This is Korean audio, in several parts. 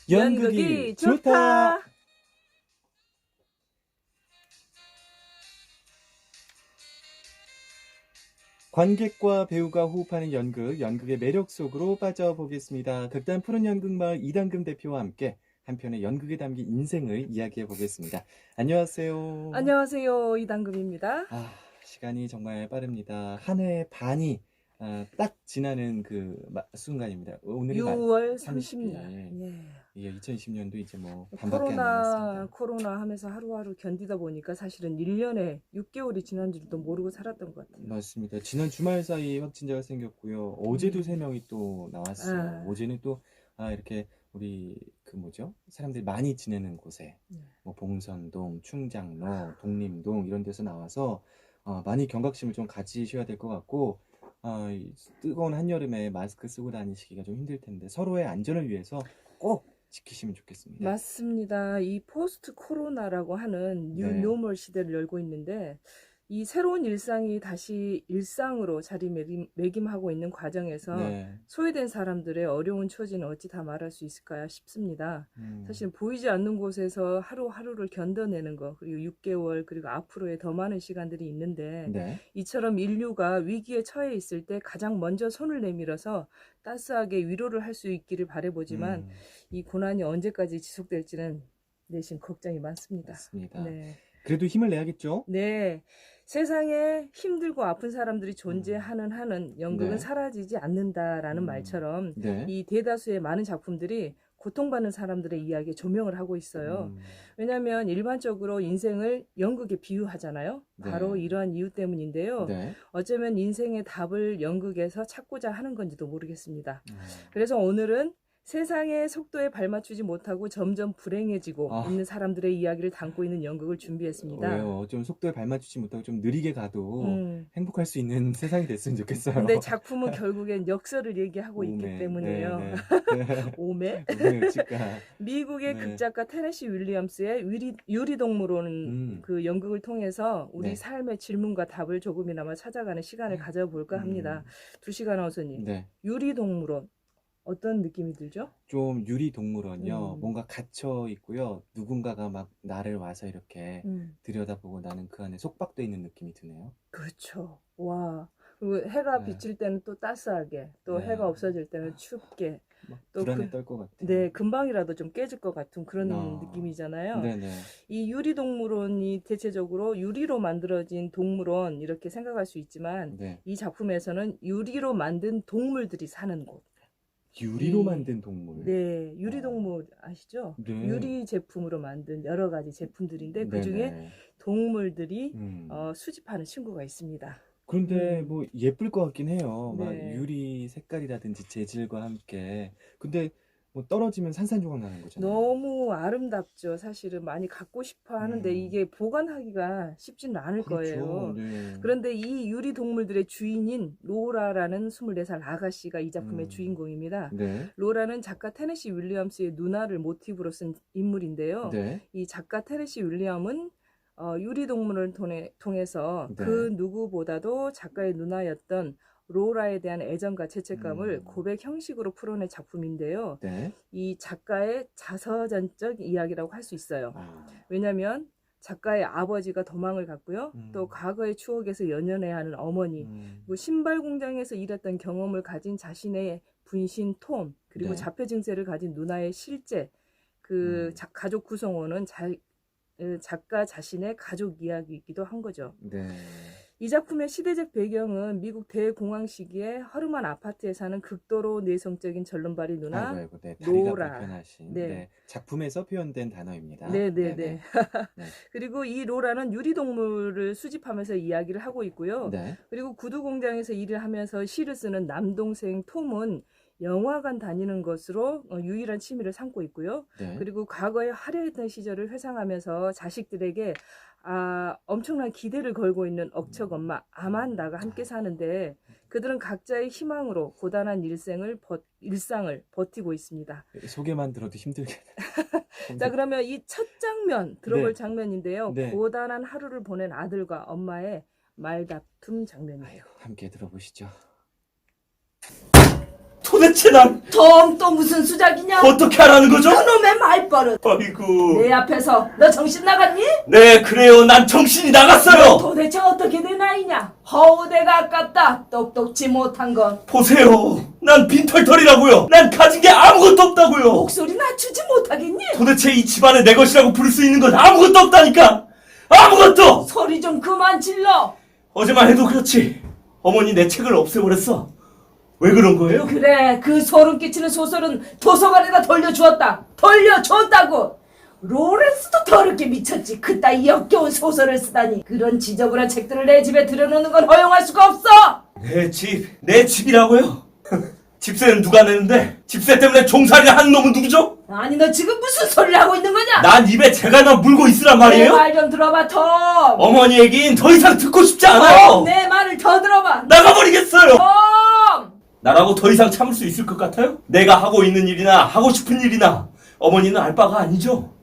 연극이 좋다. 관객과 배우가 호흡하는 연극, 연극의 매력 속으로 빠져보겠습니다. 극단 푸른 연극마을 이당금 대표와 함께 한편의 연극에 담긴 인생을 이야기해 보겠습니다. 안녕하세요. 안녕하세요. 이당금입니다. 시간이 정말 빠릅니다. 한 해 반이 딱 지나는 그 순간입니다. 오늘이 6월 30일. 30일. 예. 이게 2020년도 이제 뭐 반밖에 안 남았습니다. 코로나 하면서 하루하루 견디다 보니까 사실은 1년에 6개월이 지난 줄도 모르고 살았던 것 같아요. 맞습니다. 지난 주말 사이 확진자가 생겼고요. 어제도 3명이 또 나왔어요. 어제는 또 이렇게 우리 사람들이 많이 지내는 곳에 뭐 봉선동, 충장로, 독림동 이런 데서 나와서 많이 경각심을 좀 가지셔야 될 것 같고 이 뜨거운 한여름에 마스크 쓰고 다니시기가 좀 힘들 텐데 서로의 안전을 위해서 꼭 지키시면 좋겠습니다. 맞습니다. 이 포스트 코로나라고 하는 뉴노멀 시대를 열고 있는데 이 새로운 일상이 다시 일상으로 자리매김하고 있는 과정에서 소외된 사람들의 어려운 처지는 어찌 다 말할 수 있을까 싶습니다. 사실 보이지 않는 곳에서 하루하루를 견뎌내는 거, 그리고 6개월, 그리고 앞으로의 더 많은 시간들이 있는데 이처럼 인류가 위기에 처해 있을 때 가장 먼저 손을 내밀어서 따스하게 위로를 할 수 있기를 바라보지만 이 고난이 언제까지 지속될지는 내심 걱정이 많습니다. 맞습니다. 그래도 힘을 내야겠죠? 네. 세상에 힘들고 아픈 사람들이 존재하는 한은 연극은 사라지지 않는다라는 말처럼 이 대다수의 많은 작품들이 고통받는 사람들의 이야기에 조명을 하고 있어요. 왜냐하면 일반적으로 인생을 연극에 비유하잖아요. 바로 이러한 이유 때문인데요. 어쩌면 인생의 답을 연극에서 찾고자 하는 건지도 모르겠습니다. 그래서 오늘은 세상의 속도에 발맞추지 못하고 점점 불행해지고 있는 사람들의 이야기를 담고 있는 연극을 준비했습니다. 왜요? 좀 속도에 발맞추지 못하고 좀 느리게 가도 행복할 수 있는 세상이 됐으면 좋겠어요. 근데 작품은 결국엔 역설을 얘기하고 있기 때문에요. 오메? 미국의 극작가 테네시 윌리엄스의 유리동물원 그 연극을 통해서 우리 삶의 질문과 답을 조금이나마 찾아가는 시간을 가져볼까 합니다. 2시간 어선님, 유리동물원. 어떤 느낌이 들죠? 좀 유리동물원이요. 뭔가 갇혀 있고요. 누군가가 막 나를 와서 이렇게 들여다보고 나는 그 안에 속박돼 있는 느낌이 드네요. 그렇죠. 와. 그리고 해가 비칠 때는 또 따스하게, 또 해가 없어질 때는 춥게. 또 불안에 떨 것 같아요. 네, 금방이라도 좀 깨질 것 같은 그런 느낌이잖아요. 이 유리동물원이 대체적으로 유리로 만들어진 동물원 이렇게 생각할 수 있지만 이 작품에서는 유리로 만든 동물들이 사는 곳. 유리로 만든 동물. 네, 유리동물 아시죠? 유리 제품으로 만든 여러 가지 제품들인데 그 중에 동물들이 수집하는 친구가 있습니다. 그런데 뭐 예쁠 것 같긴 해요. 막 유리 색깔이라든지 재질과 함께. 근데 뭐 떨어지면 산산조각 나는 거잖아요. 너무 아름답죠. 사실은 많이 갖고 싶어 하는데 이게 보관하기가 쉽지는 않을 거예요. 그런데 이 유리 동물들의 주인인 로라라는 24살 아가씨가 이 작품의 주인공입니다. 로라는 작가 테네시 윌리엄스의 누나를 모티브로 쓴 인물인데요. 이 작가 테네시 윌리엄은 유리동물을 통해서 그 누구보다도 작가의 누나였던 로라에 대한 애정과 죄책감을 고백 형식으로 풀어낸 작품인데요. 이 작가의 자서전적 이야기라고 할 수 있어요. 왜냐하면 작가의 아버지가 도망을 갔고요. 또 과거의 추억에서 연연해야 하는 어머니, 신발 공장에서 일했던 경험을 가진 자신의 분신 톰, 그리고 자폐 증세를 가진 누나의 실제 그 가족 구성원은 작가 자신의 가족 이야기이기도 한 거죠. 이 작품의 시대적 배경은 미국 대공황 시기에 허름한 아파트에 사는 극도로 내성적인 절름발이 누나 로라. 작품에서 표현된 단어입니다. 그리고 이 로라는 유리동물을 수집하면서 이야기를 하고 있고요. 그리고 구두 공장에서 일을 하면서 시를 쓰는 남동생 톰은 영화관 다니는 것으로 유일한 취미를 삼고 있고요. 네. 그리고 과거에 화려했던 시절을 회상하면서 자식들에게 엄청난 기대를 걸고 있는 억척 엄마 아만다가 함께 사는데 그들은 각자의 희망으로 고단한 일상을 버티고 있습니다. 소개만 들어도 힘들게. 자, 그러면 이 첫 장면 들어볼 네. 장면인데요. 네. 고단한 하루를 보낸 아들과 엄마의 말다툼 장면이에요. 함께 들어보시죠. 도대체 난 톰, 또 무슨 수작이냐? 어떻게 하라는 거죠? 그놈의 말버릇. 아이고. 내 앞에서 너 정신 나갔니? 네, 그래요. 난 정신이 나갔어요. 도대체 어떻게 된 아이냐? 허우대가 아깝다. 똑똑지 못한 건. 보세요. 난 빈털털이라고요. 난 가진 게 아무것도 없다고요. 목소리 낮추지 못하겠니? 도대체 이 집안에 내 것이라고 부를 수 있는 건 아무것도 없다니까. 아무것도. 소리 좀 그만 질러. 어제만 해도 그렇지. 어머니 내 책을 없애버렸어. 왜 그런 거예요? 그래, 그 소름 끼치는 소설은 도서관에다 돌려줬다고. 로렌스도 더럽게 미쳤지. 그따위 역겨운 소설을 쓰다니. 그런 지저분한 책들을 내 집에 들여놓는 건 허용할 수가 없어. 내 집이라고요? 집세는 누가 내는데? 집세 때문에 종살이를 하는 놈은 누구죠? 아니, 너 지금 무슨 소리를 하고 있는 거냐? 난 입에 재갈만 물고 있으란 말이에요? 내 말 좀 들어봐, 톰. 어머니 얘긴 더 이상 듣고 싶지 않아요. 내 말을 더 들어봐. 나가버리겠어요. 톰. 나라고 더 이상 참을 수 있을 것 같아요? 내가 하고 있는 일이나 하고 싶은 일이나 어머니는 알 바가 아니죠?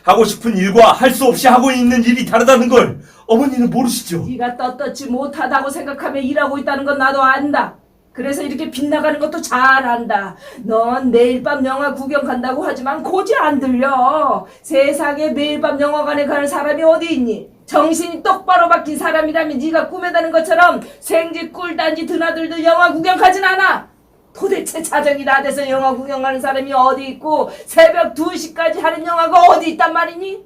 하고 싶은 일과 할 수 없이 하고 있는 일이 다르다는 걸 어머니는 모르시죠? 네가 떳떳지 못하다고 생각하며 일하고 있다는 건 나도 안다. 그래서 이렇게 빗나가는 것도 잘 안다. 넌 매일 밤 영화 구경 간다고 하지만 고지 안 들려. 세상에 매일 밤 영화관에 가는 사람이 어디 있니? 정신이 똑바로 박힌 사람이라면 네가 꿈에다는 것처럼 생쥐 꿀단지 드나들도 영화 구경 가진 않아. 도대체 자정이 다 돼서 영화 구경하는 사람이 어디 있고 새벽 2시까지 하는 영화가 어디 있단 말이니?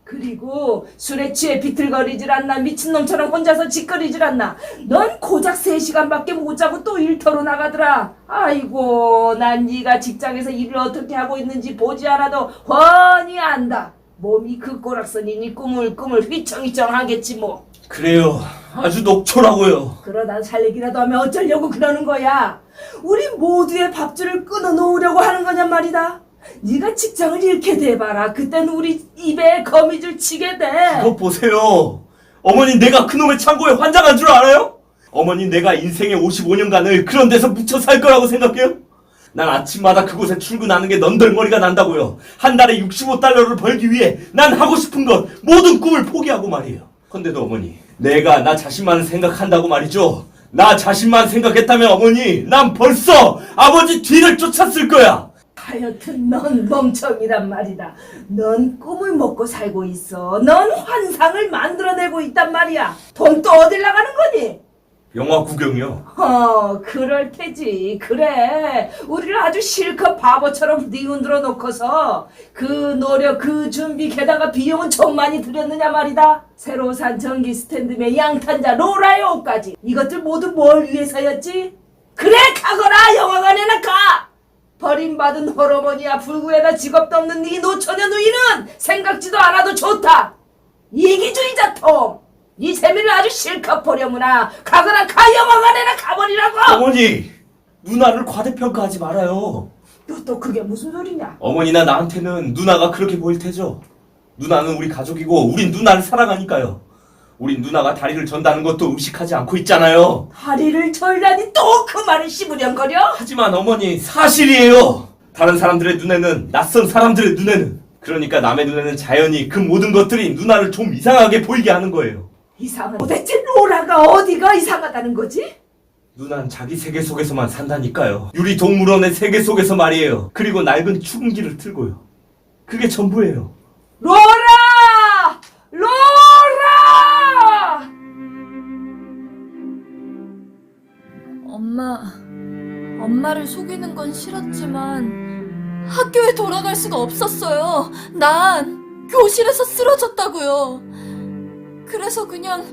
그리고 술에 취해 비틀거리질 않나. 미친놈처럼 혼자서 짓거리질 않나. 넌 고작 3시간밖에 못 자고 또 일터로 나가더라. 아이고, 난 네가 직장에서 일을 어떻게 하고 있는지 보지 않아도 훤히 안다. 몸이 그 꼬락서니니 꾸물꾸물 휘청휘청하겠지 뭐. 그래요. 아주 녹초라고요. 그러다 살 얘기라도 하면 어쩌려고 그러는 거야. 우리 모두의 밥줄을 끊어놓으려고 하는 거냔 말이다. 네가 직장을 잃게 돼봐라. 그땐 우리 입에 거미줄 치게 돼. 그거 보세요. 어머니 내가 그놈의 창고에 환장한 줄 알아요? 어머니 내가 인생의 55년간을 그런 데서 묻혀 살 거라고 생각해요? 난 아침마다 그곳에 출근하는 게 넌덜머리가 난다고요. 한 달에 65달러를 벌기 위해 난 하고 싶은 것 모든 꿈을 포기하고 말이에요. 근데도 어머니 내가 나 자신만 생각한다고 말이죠. 나 자신만 생각했다면 어머니 난 벌써 아버지 뒤를 쫓았을 거야. 하여튼 넌 멍청이란 말이다. 넌 꿈을 먹고 살고 있어. 넌 환상을 만들어내고 있단 말이야. 돈 또 어딜 나가는 거니? 영화 구경이요. 그럴 테지. 그래. 우리를 아주 실컷 바보처럼 뉘흔들어 놓고서 그 노력, 그 준비, 게다가 비용은 좀 많이 들였느냐 말이다. 새로 산 전기 스탠드며 양탄자, 로라의 옷까지. 이것들 모두 뭘 위해서였지? 그래, 가거라. 영화관에나 가. 버림받은 홀어머니야. 불구에다 직업도 없는 네 노처녀 누이는 생각지도 않아도 좋다. 이기주의자 톰. 이 재미를 아주 실컷 보려무나. 가거나 가. 영화관에나 가버리라고. 어머니 누나를 과대평가하지 말아요. 또 그게 무슨 소리냐? 어머니나 나한테는 누나가 그렇게 보일 테죠. 누나는 우리 가족이고 우린 누나를 사랑하니까요. 우린 누나가 다리를 전다는 것도 의식하지 않고 있잖아요. 다리를 절다니 또 그 말을 씹으련거려? 하지만 어머니 사실이에요. 다른 사람들의 눈에는 낯선 사람들의 눈에는 그러니까 남의 눈에는 자연히 그 모든 것들이 누나를 좀 이상하게 보이게 하는 거예요. 이상한. 도대체 로라가 어디가 이상하다는 거지? 누난 자기 세계 속에서만 산다니까요. 유리동물원의 세계 속에서 말이에요. 그리고 낡은 축음기를 틀고요. 그게 전부예요. 로라! 로라! 엄마를 속이는 건 싫었지만 학교에 돌아갈 수가 없었어요. 난 교실에서 쓰러졌다고요. 그래서 그냥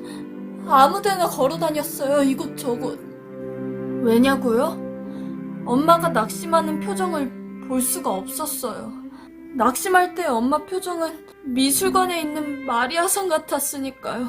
아무데나 걸어 다녔어요. 이곳저곳. 왜냐고요? 엄마가 낙심하는 표정을 볼 수가 없었어요. 낙심할 때 엄마 표정은 미술관에 있는 마리아상 같았으니까요.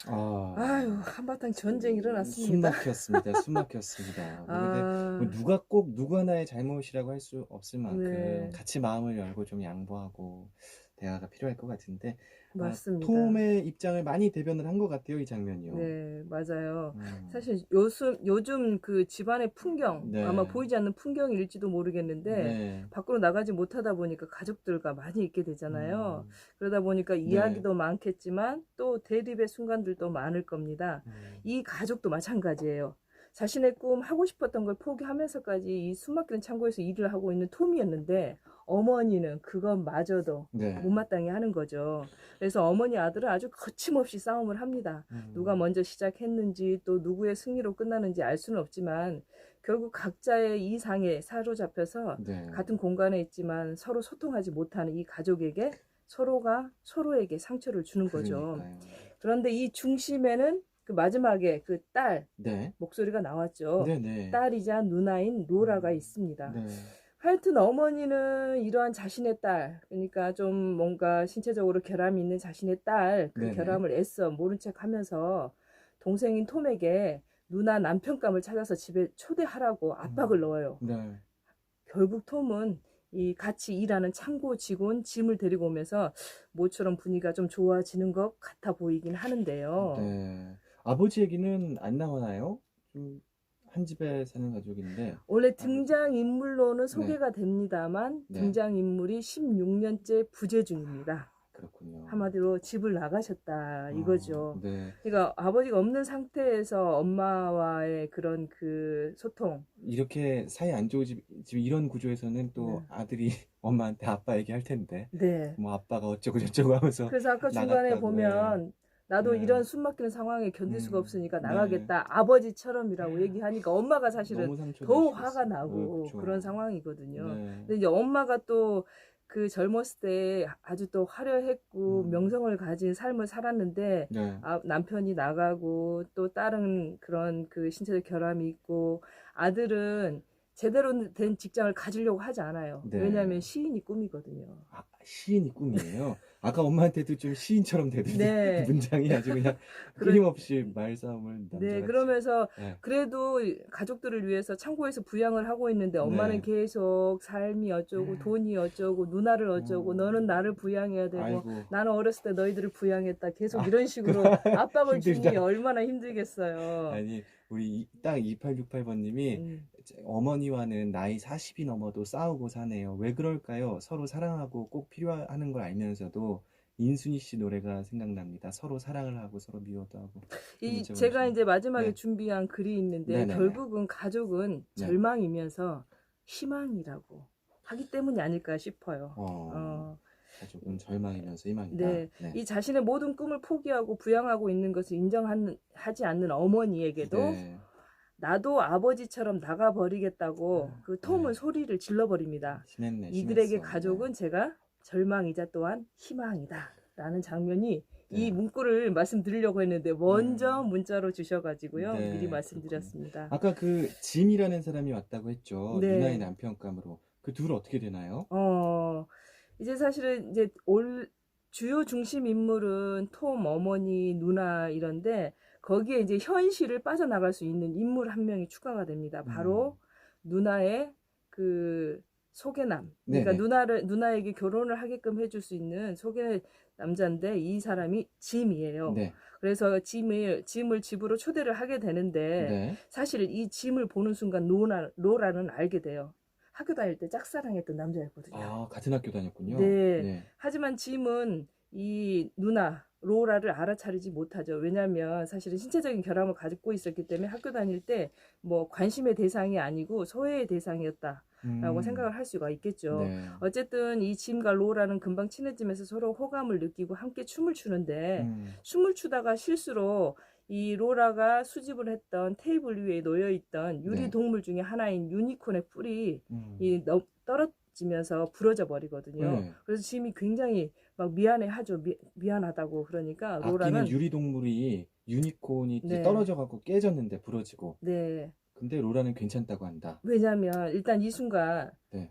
아유, 한바탕 전쟁이 숨 일어났습니다. 막혔습니다. 숨 막혔습니다. 근데 뭐 누가 꼭 누구 하나의 잘못이라고 할 수 없을 만큼 네. 같이 마음을 열고 좀 양보하고 대화가 필요할 것 같은데 맞습니다. 톰의 입장을 많이 대변을 한 것 같아요, 이 장면이요. 네, 맞아요. 음. 사실 요즘 그 집안의 풍경, 네. 아마 보이지 않는 풍경일지도 모르겠는데, 네. 밖으로 나가지 못하다 보니까 가족들과 많이 있게 되잖아요. 음. 그러다 보니까 네. 이야기도 많겠지만, 또 대립의 순간들도 많을 겁니다. 음. 이 가족도 마찬가지예요. 자신의 꿈, 하고 싶었던 걸 포기하면서까지 이 숨막히는 창고에서 일을 하고 있는 톰이었는데, 어머니는 그것마저도 네. 못마땅해 하는 거죠. 그래서 어머니 아들은 아주 거침없이 싸움을 합니다. 누가 먼저 시작했는지 또 누구의 승리로 끝나는지 알 수는 없지만 결국 각자의 이상에 사로잡혀서 네. 같은 공간에 있지만 서로 소통하지 못하는 이 가족에게 서로가 서로에게 상처를 주는 거죠. 그러니까요. 그런데 이 중심에는 그 마지막에 그 딸 네. 목소리가 나왔죠. 네네. 딸이자 누나인 로라가 있습니다. 네. 하여튼 어머니는 이러한 자신의 딸, 그러니까 좀 뭔가 신체적으로 결함이 있는 자신의 딸, 그 네네. 결함을 애써 모른 척 하면서 동생인 톰에게 누나 남편감을 찾아서 집에 초대하라고 압박을 넣어요. 네. 결국 톰은 이 같이 일하는 창고 직원 짐을 데리고 오면서 모처럼 분위기가 좀 좋아지는 것 같아 보이긴 하는데요. 네. 아버지 얘기는 안 나오나요? 좀 한 집에 사는 가족인데. 원래 등장인물로는 네. 소개가 됩니다만 네. 등장인물이 16년째 부재 중입니다. 그렇군요. 한마디로 집을 나가셨다 이거죠. 네. 그러니까 아버지가 없는 상태에서 엄마와의 그런 그 소통. 이렇게 사이 안 좋은 집 이런 구조에서는 또 네. 아들이 엄마한테 아빠 얘기할 텐데 네. 뭐 아빠가 어쩌고 저쩌고 하면서 그래서 아까 중간에 나갔다고. 보면 나도 네. 이런 숨막히는 상황에 견딜 수가 음, 없으니까 네. 나가겠다. 아버지처럼이라고 얘기하니까 엄마가 사실은 너무 상처될 더 수 화가 있어요. 나고 그쵸. 그런 상황이거든요. 네. 근데 이제 엄마가 또 그 젊었을 때 아주 또 화려했고 명성을 가진 삶을 살았는데 네. 남편이 나가고 또 다른 그런 그 신체적 결함이 있고 아들은 제대로 된 직장을 가지려고 하지 않아요. 네. 왜냐하면 시인이 꿈이거든요. 아, 시인이 꿈이에요. 아까 엄마한테도 좀 시인처럼 되던데 네. 문장이 아주 그냥 끊임없이 말싸움을 네, 남자같이. 그러면서 네. 그래도 가족들을 위해서 창고에서 부양을 하고 있는데 엄마는 네. 계속 삶이 어쩌고 돈이 어쩌고 누나를 어쩌고 너는 나를 부양해야 되고 아이고. 나는 어렸을 때 너희들을 부양했다. 계속 이런 식으로 압박을 주니 힘들다. 얼마나 힘들겠어요. 아니 우리 딱 2868번님이 어머니와는 나이 40이 넘어도 싸우고 사네요. 왜 그럴까요? 서로 사랑하고 꼭 필요하는 걸 알면서도 인순이 씨 노래가 생각납니다. 서로 사랑을 하고 서로 미워도 하고. 제가 이제 마지막에 네. 준비한 글이 있는데 네네네. 결국은 가족은 네. 절망이면서 희망이라고 하기 때문이 아닐까 싶어요. 가족은 절망이면서 희망이다. 네. 이 자신의 모든 꿈을 포기하고 부양하고 있는 것을 인정하지 않는 어머니에게도 네. 나도 아버지처럼 나가버리겠다고 그 톰은 네. 소리를 질러버립니다. 심했네. 이들에게 심했어. 가족은 제가 절망이자 또한 희망이다. 라는 장면이 이 네. 문구를 말씀드리려고 했는데 먼저 문자로 주셔가지고요. 네, 미리 말씀드렸습니다. 아까 그 짐이라는 사람이 왔다고 했죠. 네. 누나의 남편감으로. 그 둘 어떻게 되나요? 이제 사실은 이제 주요 중심 인물은 톰, 어머니, 누나 이런데 거기에 이제 현실을 빠져나갈 수 있는 인물 한 명이 추가가 됩니다. 바로 누나의 그 소개남. 그러니까 누나에게 결혼을 하게끔 해줄 수 있는 소개 남자인데 이 사람이 짐이에요. 네. 그래서 짐을 집으로 초대를 하게 되는데 네. 사실 이 짐을 보는 순간 로라는 알게 돼요. 학교 다닐 때 짝사랑했던 남자였거든요. 아, 같은 학교 다녔군요. 네. 하지만 짐은 이 누나 로라를 알아차리지 못하죠. 왜냐하면 사실은 신체적인 결함을 가지고 있었기 때문에 학교 다닐 때 뭐 관심의 대상이 아니고 소외의 대상이었다라고 생각을 할 수가 있겠죠. 네. 어쨌든 이 짐과 로라는 금방 친해지면서 서로 호감을 느끼고 함께 춤을 추는데 춤을 추다가 실수로 이 로라가 수집을 했던 테이블 위에 놓여있던 유리 동물 중에 하나인 유니콘의 뿔이 떨어지면서 부러져 버리거든요. 그래서 짐이 굉장히 막 미안해하죠. 미안하다고. 그러니까 로라는 아끼는 유리 동물이 유니콘이 네. 떨어져갖고 깨졌는데 부러지고. 네. 근데 로라는 괜찮다고 한다. 왜냐하면 일단 이 순간 네.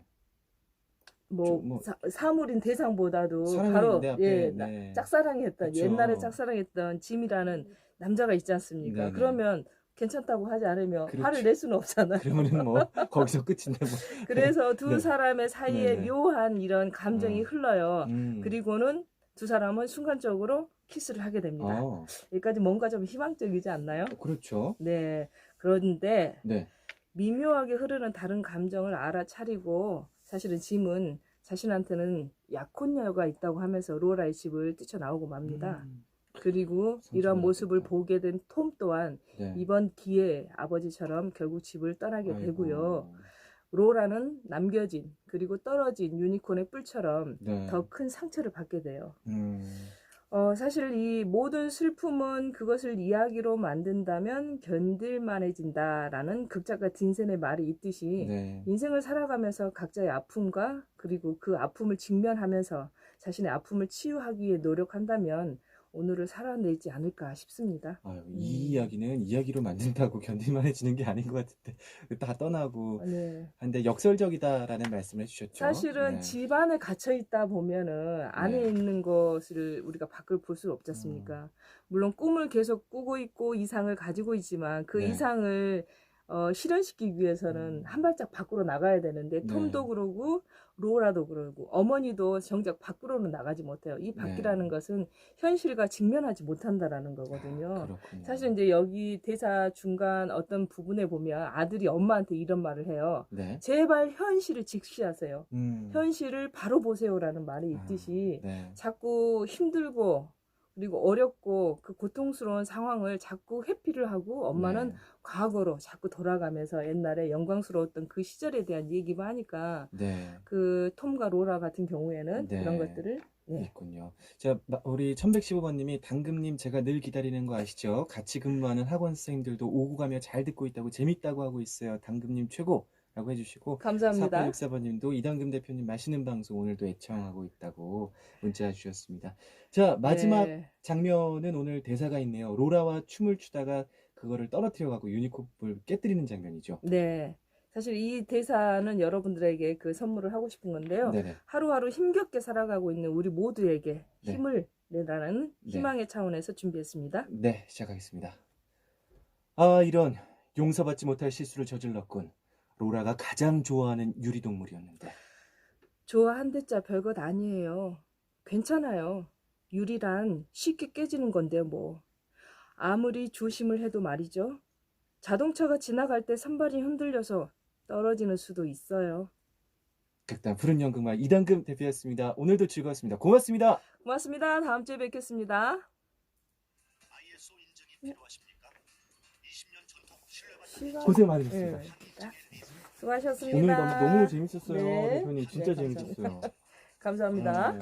사물인 대상보다도 사람이 바로 내 앞에, 짝사랑했던 그쵸. 옛날에 짝사랑했던 짐이라는 남자가 있지 않습니까? 네네. 그러면 괜찮다고 하지 않으면 그렇죠. 화를 낼 수는 없잖아요. 그러면은 뭐 거기서 끝인데 뭐. 그래서 두 네. 사람의 사이에 네네. 묘한 이런 감정이 흘러요. 음. 그리고는 두 사람은 순간적으로 키스를 하게 됩니다. 여기까지 뭔가 좀 희망적이지 않나요? 그렇죠. 네. 그런데 네. 미묘하게 흐르는 다른 감정을 알아차리고 사실은 짐은 자신한테는 약혼녀가 있다고 하면서 로라의 집을 뛰쳐나오고 맙니다. 그리고 이런 상처받았겠다. 모습을 보게 된 톰 또한 네. 이번 기회에 아버지처럼 결국 집을 떠나게 아이고. 되고요. 로라는 남겨진 그리고 떨어진 유니콘의 뿔처럼 네. 더 큰 상처를 받게 돼요. 음. 사실 이 모든 슬픔은 그것을 이야기로 만든다면 견딜만해진다라는 극작가 딘센의 말이 있듯이 네. 인생을 살아가면서 각자의 아픔과 그리고 그 아픔을 직면하면서 자신의 아픔을 치유하기 위해 노력한다면 오늘을 살아내지 않을까 싶습니다. 아유, 이 이야기는 이야기로 만든다고 견딜만해지는 게 아닌 것 같은데 다 떠나고 네. 한데 역설적이다라는 말씀을 해주셨죠. 사실은 네. 집 안에 갇혀 있다 보면은 안에 네. 있는 것을 우리가 밖을 볼 수 없지 않습니까? 물론 꿈을 계속 꾸고 있고 이상을 가지고 있지만 그 네. 이상을 실현시키기 위해서는 한 발짝 밖으로 나가야 되는데 네. 톰도 그러고 로라도 그러고 어머니도 정작 밖으로는 나가지 못해요. 이 밖이라는 네. 것은 현실과 직면하지 못한다라는 거거든요. 그렇군요. 사실 이제 여기 대사 중간 어떤 부분에 보면 아들이 엄마한테 이런 말을 해요. 네. 제발 현실을 직시하세요. 음. 현실을 바로 보세요라는 말이 있듯이 네. 자꾸 힘들고 그리고 어렵고 그 고통스러운 상황을 자꾸 회피를 하고 엄마는 네. 과거로 자꾸 돌아가면서 옛날에 영광스러웠던 그 시절에 대한 얘기만 하니까 네. 그 톰과 로라 같은 경우에는 네. 그런 것들을 있군요. 자, 우리 1115번님이 당금님 제가 늘 기다리는 거 아시죠? 같이 근무하는 학원 선생님들도 오고 가며 잘 듣고 있다고 재밌다고 하고 있어요. 당금님 최고! 라고 해주시고 감사합니다. 4864번님도 이당금 대표님 맛있는 방송 오늘도 애청하고 있다고 문자 주셨습니다. 자, 마지막 네. 장면은 오늘 대사가 있네요. 로라와 춤을 추다가 그거를 떨어뜨려가고 유니콘을 깨뜨리는 장면이죠. 네. 사실 이 대사는 여러분들에게 그 선물을 하고 싶은 건데요. 네네. 하루하루 힘겹게 살아가고 있는 우리 모두에게 네. 힘을 내라는 네. 희망의 차원에서 준비했습니다. 네, 시작하겠습니다. 아, 이런 용서받지 못할 실수를 저질렀군. 로라가 가장 좋아하는 유리동물이었는데. 좋아한댔자 별것 아니에요. 괜찮아요. 유리란 쉽게 깨지는 건데 뭐. 아무리 조심을 해도 말이죠. 자동차가 지나갈 때 선발이 흔들려서 떨어지는 수도 있어요. 극단 푸른 연극말 이당금 대표였습니다. 오늘도 즐거웠습니다. 고맙습니다. 고맙습니다. 다음 주에 뵙겠습니다. ISO 인증이 필요하십니까? 20년 전통 신뢰받는 고생 많으셨습니다. 네. 수고하셨습니다. 오늘 너무 재밌었어요. 네. 대표님 진짜 네, 감사합니다. 재밌었어요. 감사합니다. 네.